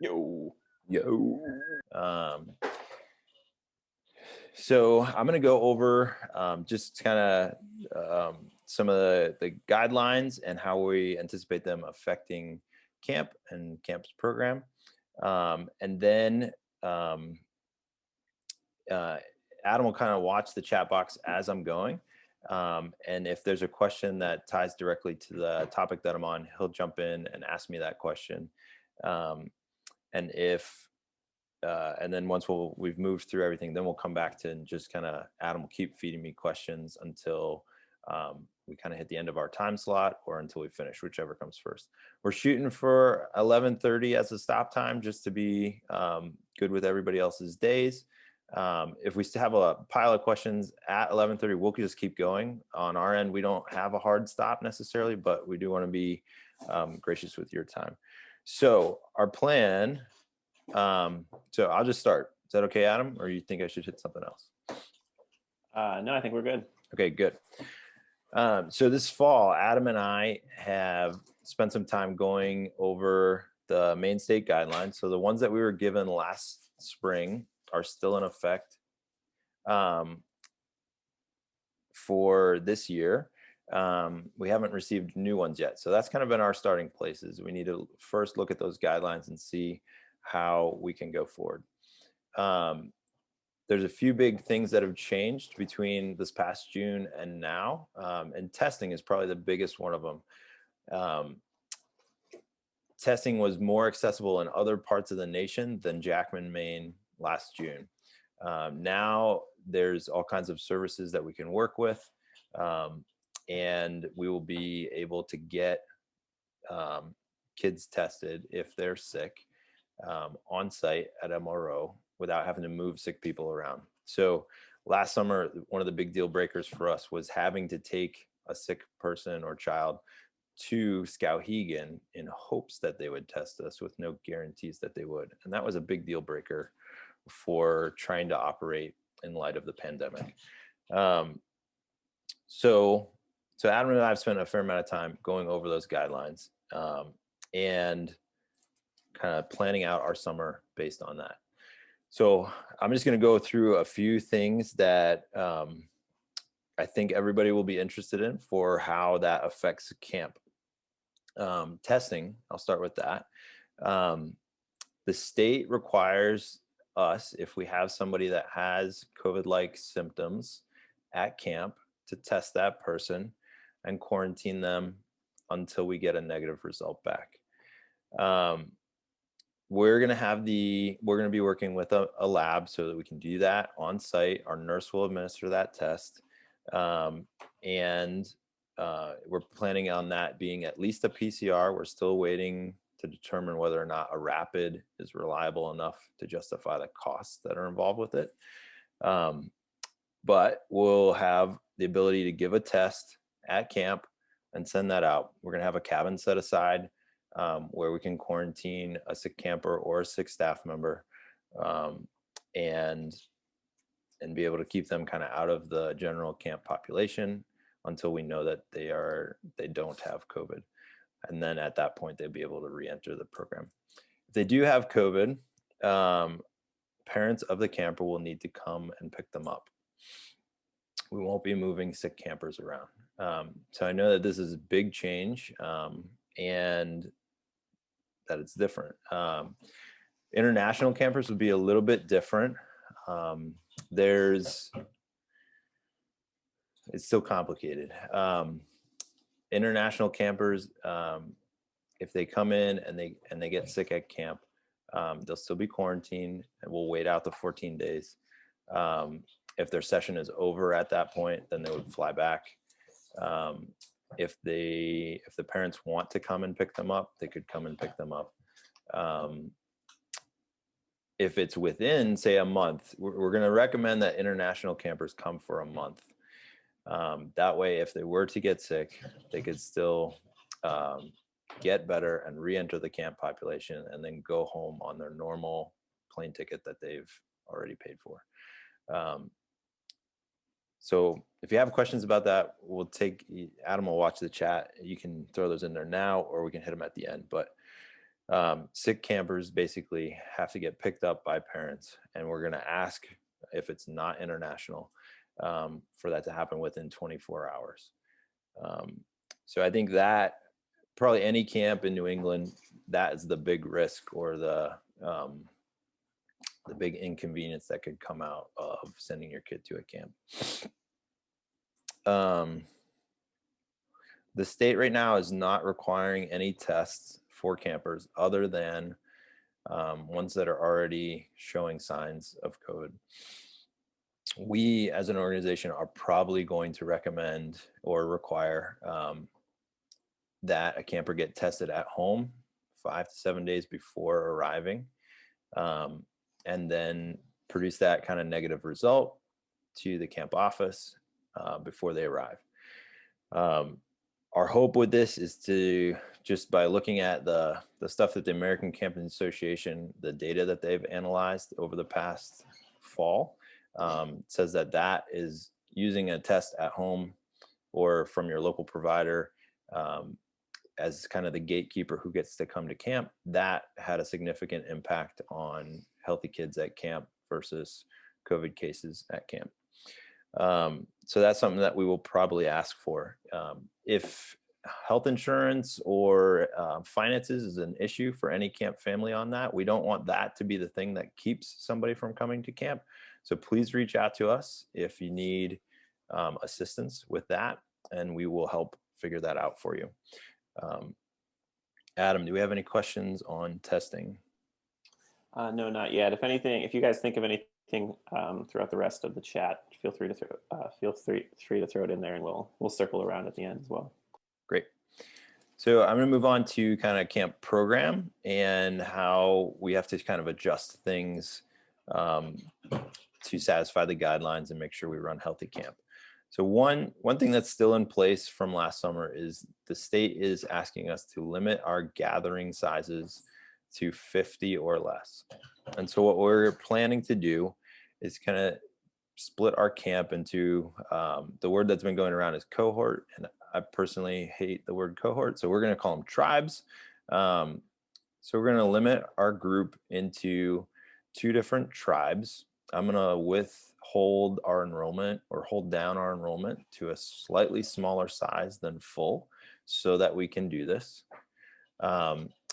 Yo. Yo. So I'm going to go over just kind of some of the guidelines and how we anticipate them affecting camp and camp's program. And then Adam will kind of watch the chat box as I'm going. And if there's a question that ties directly to the topic that I'm on, he'll jump in and ask me that question. And then once we've moved through everything, then we'll come back to and just kind of Adam will keep feeding me questions until we kind of hit the end of our time slot or until we finish, whichever comes first. We're shooting for 11:30 as a stop time, just to be good with everybody else's days. If we still have a pile of questions at 11:30, we'll just keep going. On our end, we don't have a hard stop necessarily, but we do want to be gracious with your time. So our plan, so I'll just start. Is that okay, Adam? Or you think I should hit something else? No, I think we're good. Okay, good. So this fall, Adam and I have spent some time going over the Maine state guidelines. So the ones that we were given last spring are still in effect for this year. We haven't received new ones yet. So that's kind of been our starting places. We need to first look at those guidelines and see how we can go forward. There's a few big things that have changed between this past June and now, and testing is probably the biggest one of them. Testing was more accessible in other parts of the nation than Jackman, Maine last June. Now there's all kinds of services that we can work with, and we will be able to get kids tested if they're sick on site at MRO without having to move sick people around. So last summer, one of the big deal breakers for us was having to take a sick person or child to Skowhegan in hopes that they would test us with no guarantees that they would. And that was a big deal breaker for trying to operate in light of the pandemic. So Adam and I have spent a fair amount of time going over those guidelines and kind of planning out our summer based on that. So I'm just going to go through a few things that I think everybody will be interested in for how that affects camp. Testing, I'll start with that. The state requires us, if we have somebody that has COVID-like symptoms at camp, to test that person and quarantine them until we get a negative result back. We're going to be working with a lab so that we can do that on site. Our nurse will administer that test. And we're planning on that being at least a PCR. We're still waiting to determine whether or not a rapid is reliable enough to justify the costs that are involved with it. But we'll have the ability to give a test at camp and send that out. We're going to have a cabin set aside where we can quarantine a sick camper or a sick staff member and be able to keep them kind of out of the general camp population until we know that they don't have COVID. And then at that point, they'll be able to re-enter the program. If they do have COVID, parents of the camper will need to come and pick them up. We won't be moving sick campers around. So I know that this is a big change and that it's different. International campers would be a little bit different. It's still complicated. International campers, if they come in and they get sick at camp, they'll still be quarantined and we'll wait out the 14 days. If their session is over at that point, then they would fly back. If the parents want to come and pick them up, they could come and pick them up. If it's within, say, a month, we're going to recommend that international campers come for a month. That way, if they were to get sick, they could still get better and re-enter the camp population and then go home on their normal plane ticket that they've already paid for. So if you have questions about that, Adam will watch the chat. You can throw those in there now, or we can hit them at the end. But Sick campers basically have to get picked up by parents, and we're going to ask if it's not international for that to happen within 24 hours. So I think that probably any camp in New England, that is the big risk or the big inconvenience that could come out of sending your kid to a camp. The state right now is not requiring any tests for campers other than ones that are already showing signs of COVID. We, as an organization, are probably going to recommend or require that a camper get tested at home 5 to 7 days before arriving, and then produce that kind of negative result to the camp office before they arrive. Our hope with this is to, just by looking at the stuff that the American Camping Association, the data that they've analyzed over the past fall, says that is using a test at home or from your local provider as kind of the gatekeeper who gets to come to camp. That had a significant impact on healthy kids at camp versus COVID cases at camp. So that's something that we will probably ask for. If health insurance or finances is an issue for any camp family on that, we don't want that to be the thing that keeps somebody from coming to camp. So please reach out to us if you need assistance with that, and we will help figure that out for you. Adam, do we have any questions on testing? No, not yet. If anything, if you guys think of anything throughout the rest of the chat, feel free to throw it in there, and we'll circle around at the end as well. Great. So I'm going to move on to kind of camp program and how we have to kind of adjust things to satisfy the guidelines and make sure we run healthy camp. So one thing that's still in place from last summer is the state is asking us to limit our gathering sizes to 50 or less. And so what we're planning to do is kind of split our camp into, the word that's been going around is cohort, and I personally hate the word cohort, so we're going to call them tribes. So we're going to limit our group into 2 different tribes. I'm going to withhold our enrollment or hold down our enrollment to a slightly smaller size than full so that we can do this.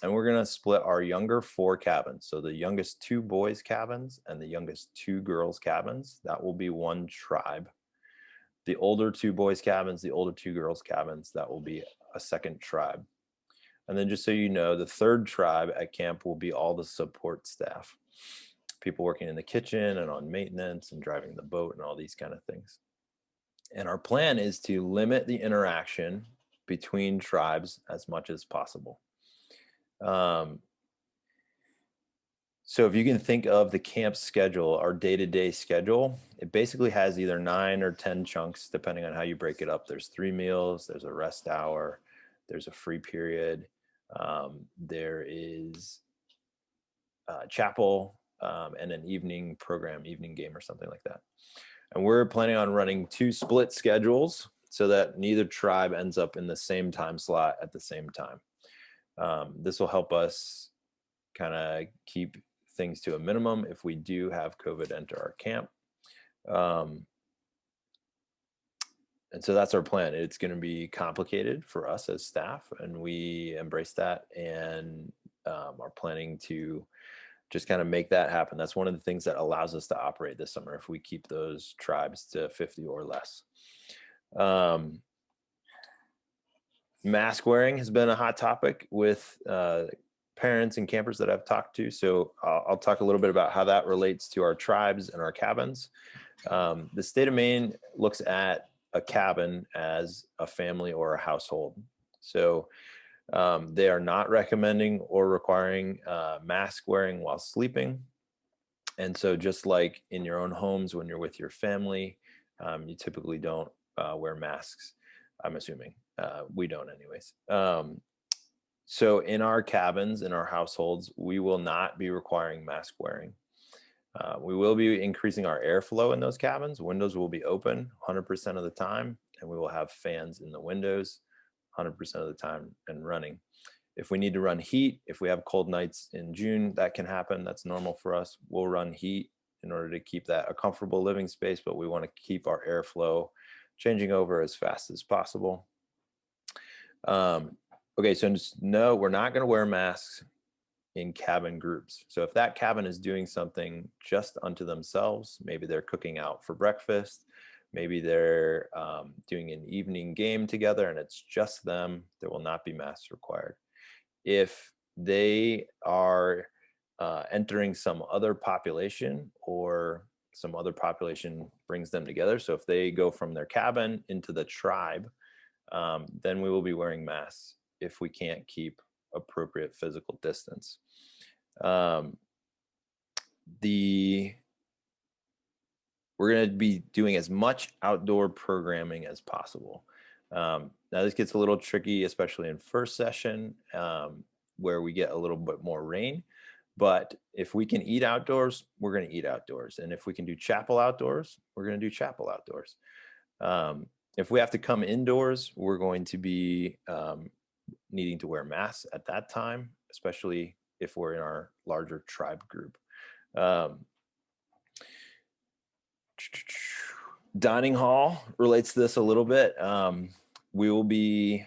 And we're going to split our younger 4 cabins. So the youngest 2 boys cabins and the youngest 2 girls cabins, that will be 1 tribe. The older 2 boys cabins, the older 2 girls cabins, that will be a second tribe. And then just so you know, the 3rd tribe at camp will be all the support staff, people working in the kitchen and on maintenance and driving the boat and all these kind of things. And our plan is to limit the interaction between tribes as much as possible. So if you can think of the camp schedule, our day-to-day schedule, it basically has either 9 or 10 chunks, depending on how you break it up. There's 3 meals, there's a rest hour, there's a free period, there is chapel, and an evening program, evening game or something like that. And we're planning on running 2 split schedules so that neither tribe ends up in the same time slot at the same time. This will help us kind of keep things to a minimum if we do have COVID enter our camp. And so that's our plan. It's going to be complicated for us as staff, and we embrace that and are planning to just kind of make that happen. That's one of the things that allows us to operate this summer if we keep those tribes to 50 or less. Mask wearing has been a hot topic with parents and campers that I've talked to. So I'll talk a little bit about how that relates to our tribes and our cabins. The state of Maine looks at a cabin as a family or a household. So they are not recommending or requiring mask wearing while sleeping. And so just like in your own homes, when you're with your family, you typically don't wear masks, I'm assuming. We don't anyways. So in our cabins, in our households, we will not be requiring mask wearing. We will be increasing our airflow in those cabins. Windows will be open 100% of the time, and we will have fans in the windows 100% of the time and running. If we need to run heat, if we have cold nights in June, that can happen. That's normal for us. We'll run heat in order to keep that a comfortable living space, but we want to keep our airflow changing over as fast as possible. Okay, so just no, we're not going to wear masks in cabin groups. So if that cabin is doing something just unto themselves, maybe they're cooking out for breakfast, maybe they're doing an evening game together and it's just them, there will not be masks required. If they are entering some other population or some other population brings them together, so if they go from their cabin into the tribe, then we will be wearing masks if we can't keep appropriate physical distance. We're going to be doing as much outdoor programming as possible. Now this gets a little tricky, especially in first session, where we get a little bit more rain. But if we can eat outdoors, we're going to eat outdoors. And if we can do chapel outdoors, we're going to do chapel outdoors. If we have to come indoors, we're going to be needing to wear masks at that time, especially if we're in our larger tribe group. Dining hall relates to this a little bit. We'll be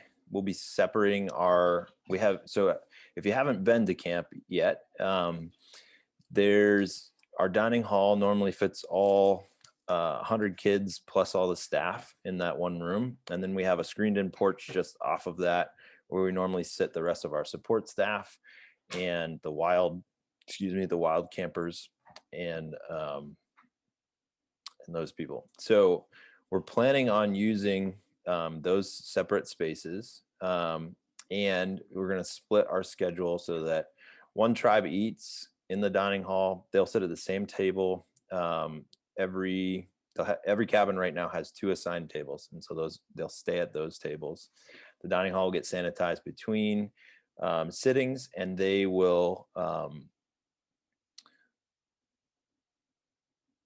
separating so if you haven't been to camp yet, there's our dining hall normally fits all 100 kids plus all the staff in that one room. And then we have a screened in porch just off of that where we normally sit the rest of our support staff and the wild campers and those people. So we're planning on using those separate spaces, and we're going to split our schedule so that one tribe eats in the dining hall. They'll sit at the same table. Every cabin right now has 2 assigned tables, and so they'll stay at those tables. The dining hall will get sanitized between sittings, and they will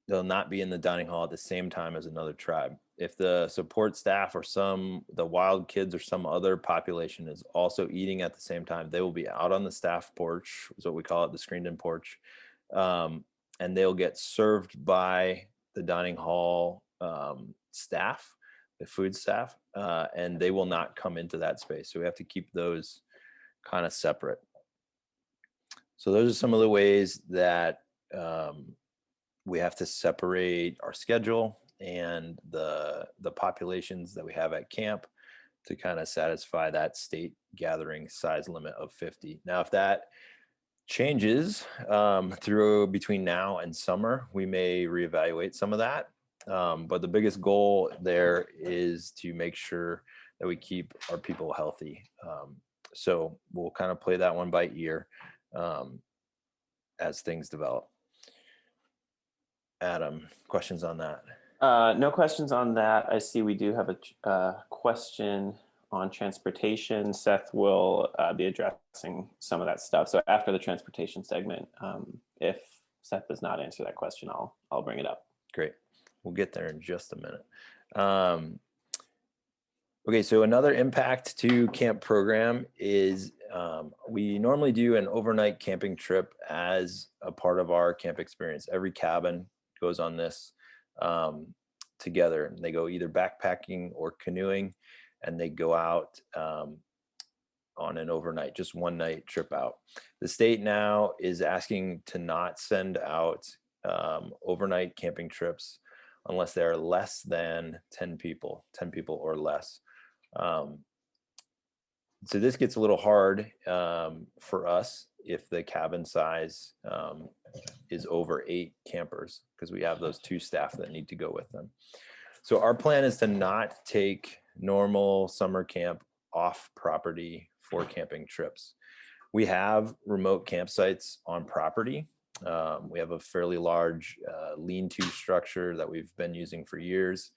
they'll not be in the dining hall at the same time as another tribe. If the support staff or the wild kids or some other population is also eating at the same time, they will be out on the staff porch, is what we call it, the screened-in porch, and they'll get served by the dining hall staff, the food staff, and they will not come into that space. So we have to keep those kind of separate. So those are some of the ways that we have to separate our schedule and the populations that we have at camp to kind of satisfy that state gathering size limit of 50. Now, if that changes between now and summer, we may reevaluate some of that. But the biggest goal there is to make sure that we keep our people healthy. So we'll kind of play that one by ear as things develop. Adam, questions on that? No questions on that. I see we do have a question on transportation. Seth will be addressing some of that stuff. So after the transportation segment, if Seth does not answer that question, I'll bring it up. Great. We'll get there in just a minute. Okay, so another impact to camp program is we normally do an overnight camping trip as a part of our camp experience. Every cabin goes on this together. They go either backpacking or canoeing, and they go out on an overnight, just one night trip out. The state now is asking to not send out overnight camping trips unless there are less than 10 people or less. So this gets a little hard for us if the cabin size is over 8 campers, because we have those 2 staff that need to go with them. So our plan is to not take normal summer camp off property for camping trips. We have remote campsites on property. We have a fairly large lean-to structure that we've been using for years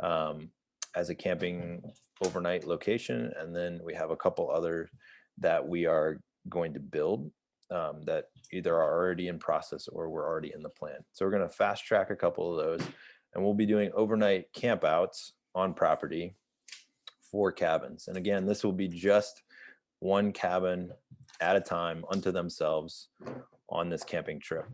as a camping overnight location. And then we have a couple other that we are going to build that either are already in process or we're already in the plan. So we're going to fast track a couple of those, and we'll be doing overnight campouts on property for cabins. And again, this will be just one cabin at a time unto themselves on this camping trip.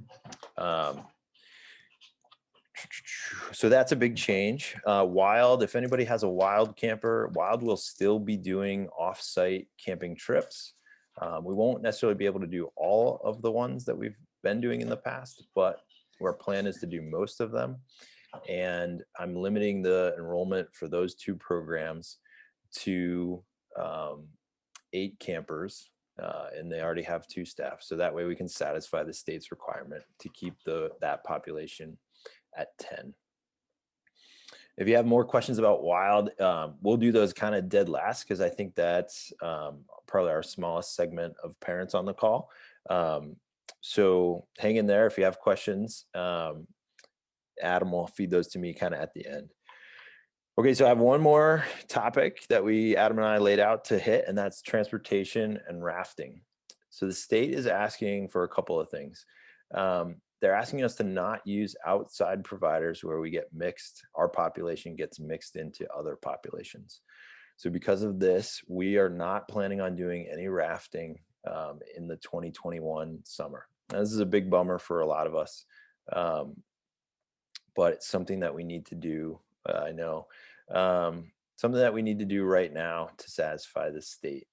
So that's a big change. Wild, if anybody has a Wild camper, Wild will still be doing off-site camping trips. We won't necessarily be able to do all of the ones that we've been doing in the past, but our plan is to do most of them. And I'm limiting the enrollment for those two programs to 8 campers, and they already have 2 staff. So that way we can satisfy the state's requirement to keep that population at 10. If you have more questions about Wild, we'll do those kind of dead last, because I think that's probably our smallest segment of parents on the call. So hang in there if you have questions. Adam will feed those to me kind of at the end. Okay, so I have one more topic that Adam and I laid out to hit, and that's transportation and rafting. So the state is asking for a couple of things. They're asking us to not use outside providers where we get mixed, our population gets mixed into other populations. So because of this, we are not planning on doing any rafting in the 2021 summer. Now, this is a big bummer for a lot of us, but it's something that we need to do. I know something that we need to do right now to satisfy the state.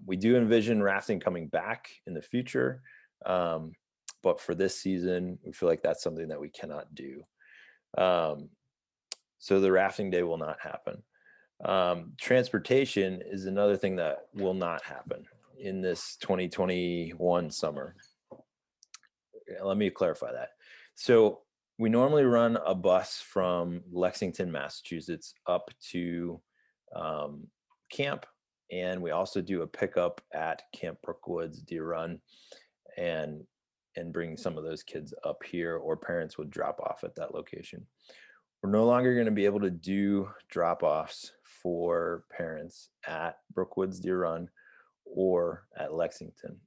We do envision rafting coming back in the future, but for this season, we feel like that's something that we cannot do. So the rafting day will not happen. Transportation is another thing that will not happen in this 2021 summer. Let me clarify that. So we normally run a bus from Lexington, Massachusetts up to camp, and we also do a pickup at Camp Brookwoods Deer Run, and bring some of those kids up here, or parents would drop off at that location. We're no longer going to be able to do drop-offs for parents at Brookwoods Deer Run or at Lexington.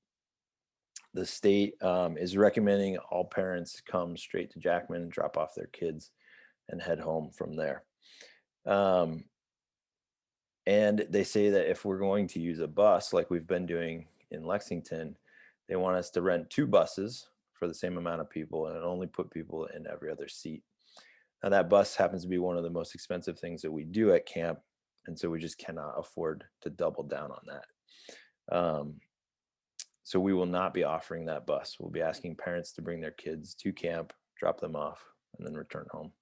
The state is recommending all parents come straight to Jackman, drop off their kids, and head home from there. And they say that if we're going to use a bus like we've been doing in Lexington, they want us to rent 2 buses for the same amount of people and only put people in every other seat. Now that bus happens to be one of the most expensive things that we do at camp, and so we just cannot afford to double down on that. So we will not be offering that bus. We'll be asking parents to bring their kids to camp, drop them off, and then return home.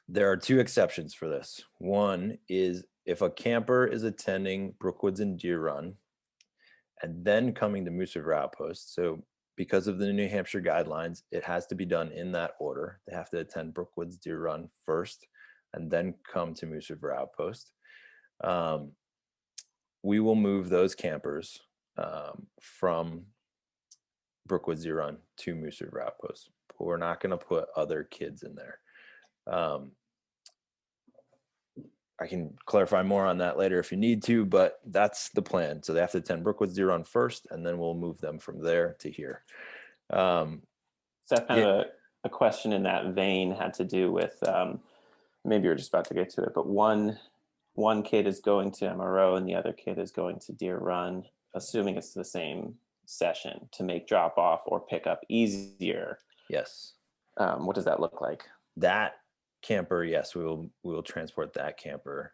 There are 2 exceptions for this. One is if a camper is attending Brookwoods and Deer Run and then coming to Moose River Outpost. So because of the New Hampshire guidelines, it has to be done in that order. They have to attend Brookwoods Deer Run first and then come to Moose River Outpost. We will move those campers from Brookwoods Deer Run to Moose River Outpost, but we're not going to put other kids in there. I can clarify more on that later if you need to, but that's the plan. So they have to attend Brookwoods Deer Run first, and then we'll move them from there to here. Seth, kind of a question in that vein had to do with, maybe you're just about to get to it, but one kid is going to MRO and the other kid is going to Deer Run, assuming it's the same session, to make drop off or pick up easier. Yes. What does that look like? That camper, yes, we will transport that camper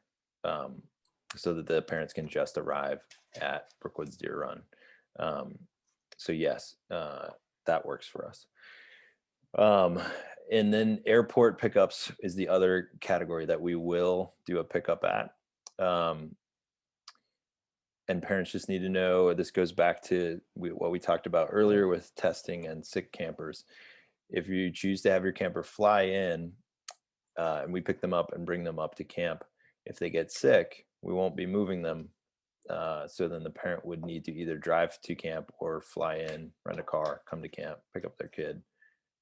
so that the parents can just arrive at Brookwoods Deer Run. So yes, that works for us. And then airport pickups is the other category that we will do a pickup at. And parents just need to know, this goes back to what we talked about earlier with testing and sick campers. If you choose to have your camper fly in, and we pick them up and bring them up to camp, if they get sick, we won't be moving them. So then the parent would need to either drive to camp or fly in, rent a car, come to camp, pick up their kid,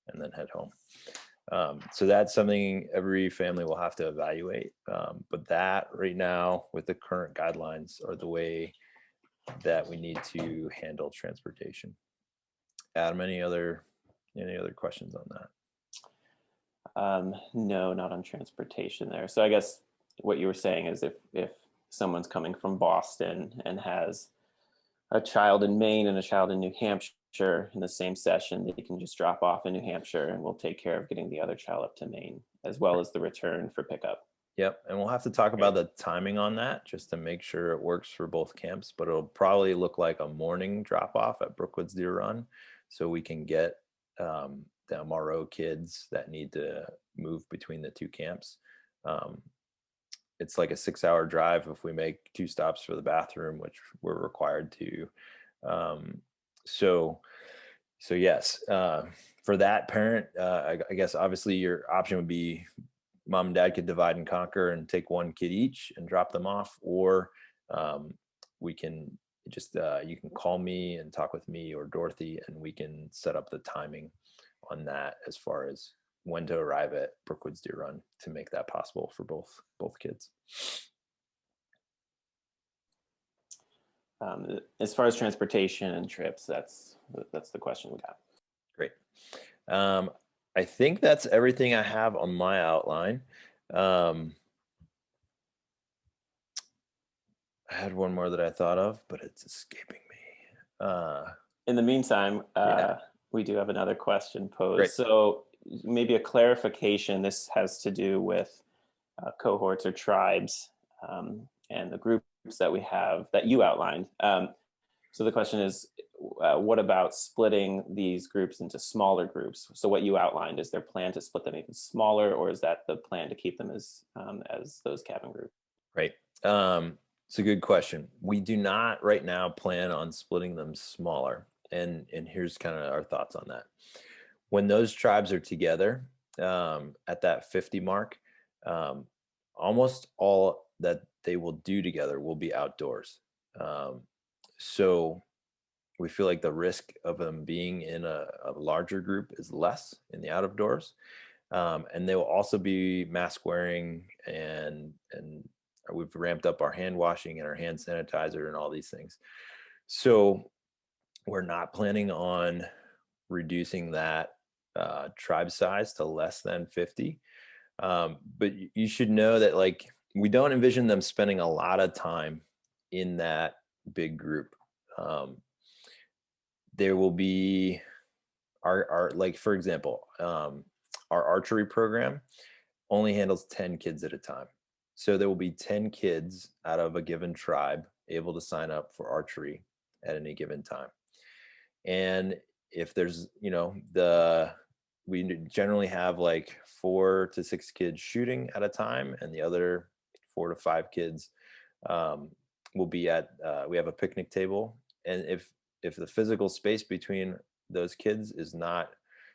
and then head home. So that's something every family will have to evaluate. But that right now, with the current guidelines, are the way that we need to handle transportation. Adam, any other questions on that? No, not on transportation there. So I guess what you were saying is if someone's coming from Boston and has a child in Maine and a child in New Hampshire in the same session, they can just drop off in New Hampshire and we'll take care of getting the other child up to Maine, as well as the return for pickup. Yep. And we'll have to talk about the timing on that just to make sure it works for both camps, but it'll probably look like a morning drop off at Brookwoods Deer Run, so we can get the MRO kids that need to move between the two camps. It's like a 6-hour drive if we make 2 stops for the bathroom, which we're required to. So yes, for that parent, I guess obviously your option would be mom and dad could divide and conquer and take 1 kid each and drop them off, or we can just you can call me and talk with me or Dorothy, and we can set up the timing on that as far as when to arrive at Brookwoods Deer Run to make that possible for both kids. As far as transportation and trips, that's the question we got. Great. I think that's everything I have on my outline. I had one more that I thought of, but it's escaping me. In the meantime, we do have another question posed. Great. So maybe a clarification. This has to do with cohorts or tribes and the groups that we have that you outlined. So the question is, what about splitting these groups into smaller groups? So what you outlined, is there plan to split them even smaller, or is that the plan to keep them as those cabin groups? Right. It's a good question. We do not right now plan on splitting them smaller. And here's kind of our thoughts on that. When those tribes are together at that 50 mark, almost all that they will do together will be outdoors. So we feel like the risk of them being in a larger group is less in the out of doors. And they will also be mask wearing, and we've ramped up our hand washing and our hand sanitizer and all these things. So we're not planning on reducing that tribe size to less than 50. But you should know that, like, we don't envision them spending a lot of time in that big group. There will be our like, for example, our archery program only handles 10 kids at a time. So there will be 10 kids out of a given tribe able to sign up for archery at any given time. And if there's, we generally have like 4 to 6 kids shooting at a time, and the other 4 to 5 kids will be at, we have a picnic table. And if the physical space between those kids is not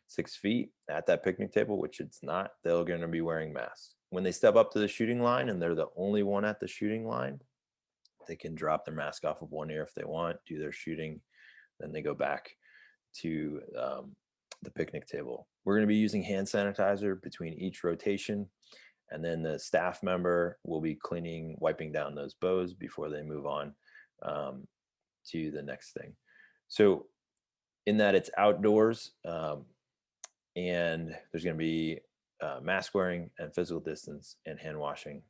6 feet at that picnic table, which it's not, they're going to be wearing masks. When they step up to the shooting line and they're the only one at the shooting line, they can drop their mask off of one ear if they want, do their shooting, then they go back to the picnic table. We're going to be using hand sanitizer between each rotation, and then the staff member will be wiping down those bows before they move on to the next thing. So in that, it's outdoors, and there's going to be mask wearing and physical distance and hand washing.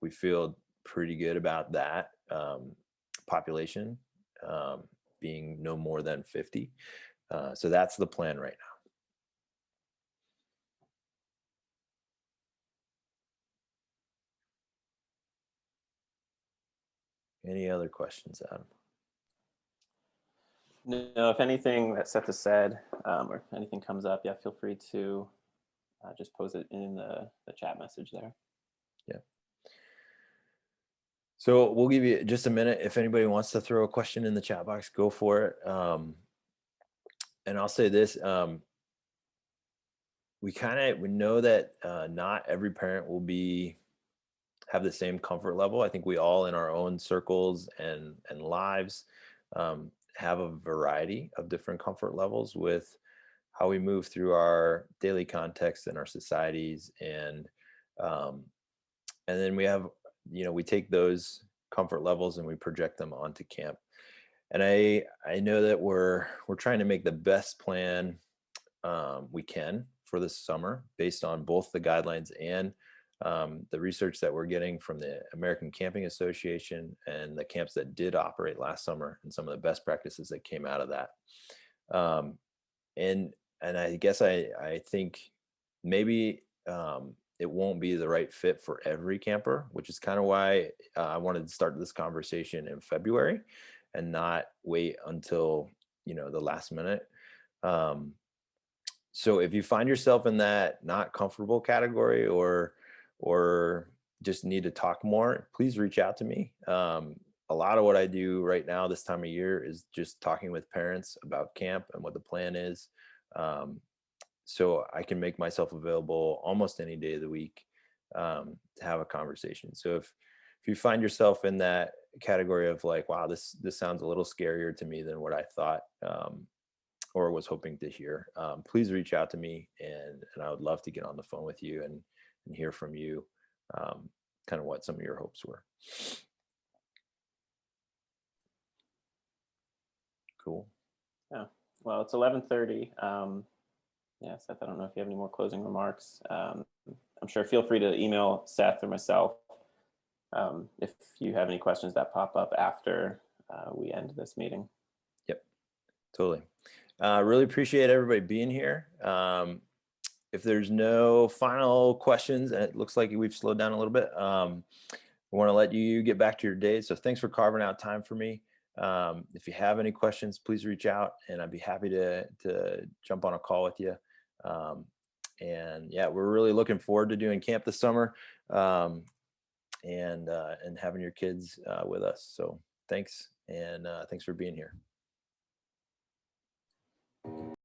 We feel pretty good about that population being no more than 50. So that's the plan right now. Any other questions, Adam? No, if anything that Seth has said, or if anything comes up, feel free to just post it in the chat message there. Yeah. So we'll give you just a minute. If anybody wants to throw a question in the chat box, go for it. And I'll say this, we know that not every parent will have the same comfort level. I think we all, in our own circles and lives, have a variety of different comfort levels with how we move through our daily context and our societies. And then we have, we take those comfort levels and we project them onto camp. And I know that we're trying to make the best plan we can for this summer based on both the guidelines and The research that we're getting from the American Camping Association and the camps that did operate last summer, and some of the best practices that came out of that. And I guess I think maybe it won't be the right fit for every camper, which is kind of why I wanted to start this conversation in February and not wait until, the last minute. So if you find yourself in that not comfortable category, or just need to talk more, please reach out to me. A lot of what I do right now this time of year is just talking with parents about camp and what the plan is. So I can make myself available almost any day of the week to have a conversation. So if you find yourself in that category of like, wow, this sounds a little scarier to me than what I thought, or was hoping to hear, please reach out to me, and I would love to get on the phone with you and hear from you, kind of what some of your hopes were. Cool. Yeah. Well, it's 11:30. Yeah, Seth, I don't know if you have any more closing remarks. I'm sure feel free to email Seth or myself if you have any questions that pop up after we end this meeting. Yep, totally. Really appreciate everybody being here. If there's no final questions, and it looks like we've slowed down a little bit, I want to let you get back to your day. So thanks for carving out time for me. If you have any questions, please reach out, and I'd be happy to jump on a call with you. And yeah, we're really looking forward to doing camp this summer, and having your kids with us. So thanks, and thanks for being here.